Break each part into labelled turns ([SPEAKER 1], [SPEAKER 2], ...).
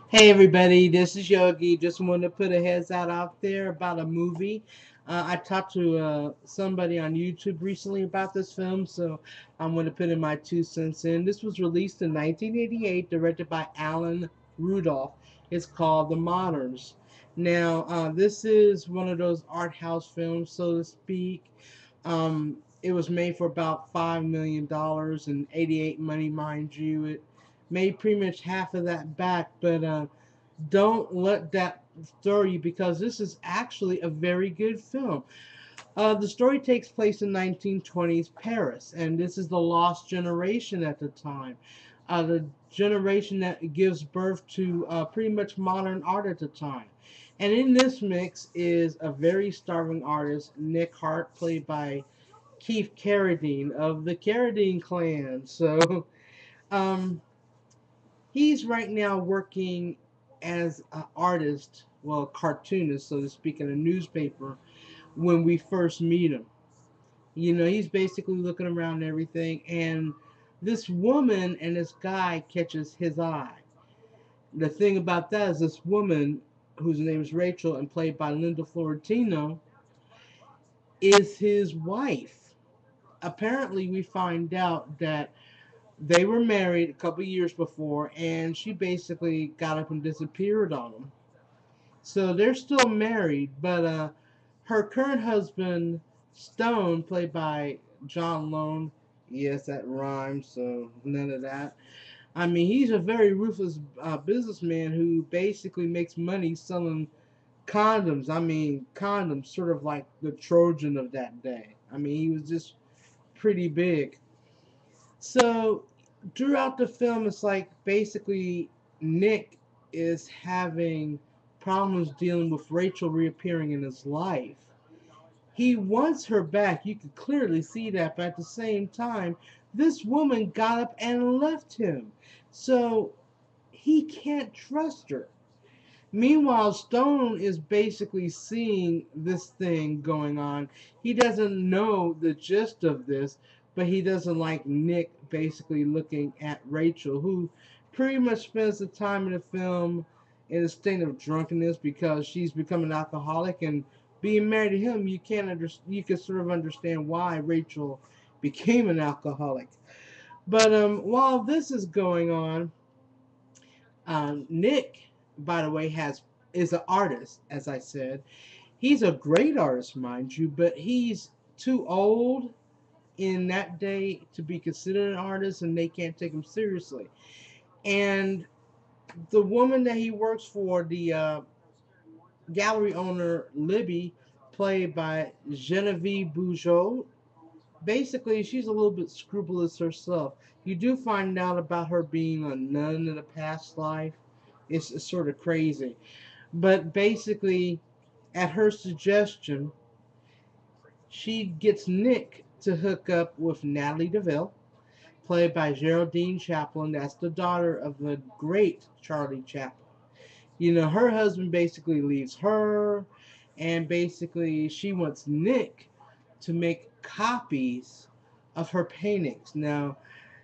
[SPEAKER 1] Hey everybody, this is Yogi. Just wanted to put a heads out there about a movie. I talked to somebody on YouTube recently about this film, so I'm going to put in my 2 cents in. This was released in 1988, directed by Alan Rudolph. It's called The Moderns. Now, this is one of those art house films, so to speak. It was made for about $5 million and 88 money, mind you. It made pretty much half of that back, but don't let that throw you because this is actually a very good film. The story takes place in 1920s Paris, and this is the lost generation at the time. The generation that gives birth to pretty much modern art at the time. And in this mix is a very starving artist, Nick Hart, played by Keith Carradine of the Carradine clan. So, um, he's right now working as an artist, well, cartoonist, so to speak, in a newspaper when we first meet him. He's basically looking around and everything, and this woman and this guy catches his eye. The thing about that is this woman, whose name is Rachel and played by Linda Florentino, is his wife. Apparently, we find out that they were married a couple years before, and she basically got up and disappeared on him. So they're still married, but her current husband, Stone, played by John Lone, yes, that rhymes, so none of that. I mean, he's a very ruthless businessman who basically makes money selling condoms. I mean, condoms, sort of like the Trojan of that day. I mean, he was just pretty big. So throughout the film, it's like basically Nick is having problems dealing with Rachel reappearing in his life. He wants her back. You could clearly see that, but at the same time, this woman got up and left him. So he can't trust her. Meanwhile, Stone is basically seeing this thing going on. He doesn't know the gist of this, but he doesn't like Nick basically looking at Rachel, who pretty much spends the time in the film in a state of drunkenness because she's become an alcoholic, and being married to him, you can sort of understand why Rachel became an alcoholic. But while this is going on, Nick, by the way, has is an artist, as I said. He's a great artist, mind you, but he's too old in that day to be considered an artist, and they can't take him seriously. And the woman that he works for, the gallery owner Libby, played by Genevieve Bujold, basically she's a little bit scrupulous herself. You do find out about her being a nun in a past life. It's sort of crazy. But basically, at her suggestion, she gets Nick to hook up with Natalie DeVille, played by Geraldine Chaplin. That's the daughter of the great Charlie Chaplin. Her husband basically leaves her, and basically she wants Nick to make copies of her paintings. Now,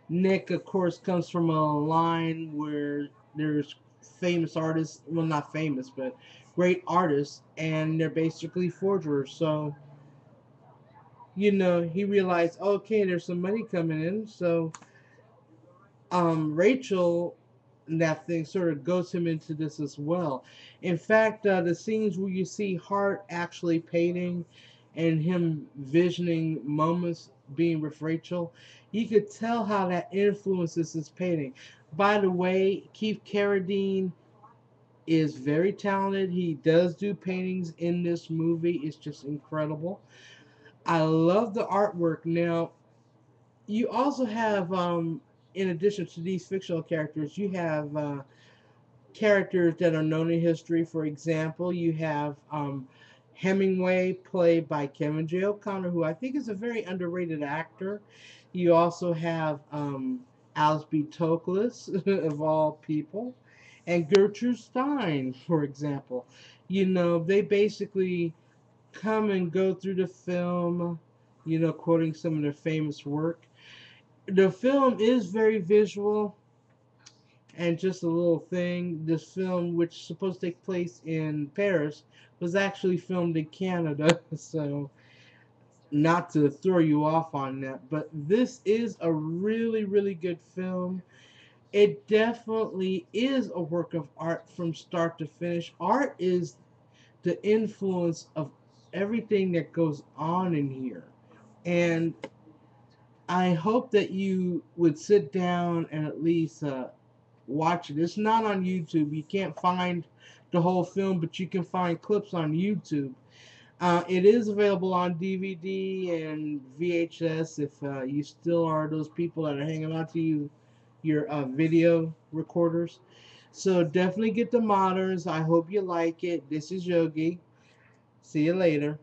[SPEAKER 1] Nick, of course, comes from a line where there's famous artists, well, not famous, but great artists, and they're basically forgers. So, he realized, okay, there's some money coming in. So, Rachel, that thing sort of goes him into this as well. In fact, the scenes where you see Hart actually painting and him visioning moments being with Rachel, you could tell how that influences his painting. By the way, Keith Carradine is very talented. He does do paintings in this movie. It's just incredible. I love the artwork. Now, you also have, in addition to these fictional characters, you have characters that are known in history. For example, you have Hemingway, played by Kevin J. O'Connor, who I think is a very underrated actor. You also have Alice B. Toklas, of all people, and Gertrude Stein, for example. They basically come and go through the film, quoting some of their famous work. The film is very visual. And just a little thing, this film, which is supposed to take place in Paris, was actually filmed in Canada. So, not to throw you off on that, but this is a really, really good film. It definitely is a work of art from start to finish. Art is the influence of everything that goes on in here. And I hope that you would sit down and at least watch it. It's not on YouTube. You can't find the whole film, but you can find clips on YouTube. It is available on DVD and VHS if you still are those people that are hanging on to your video recorders. So definitely get the moderns. I hope you like it. This is Yogi. See you later.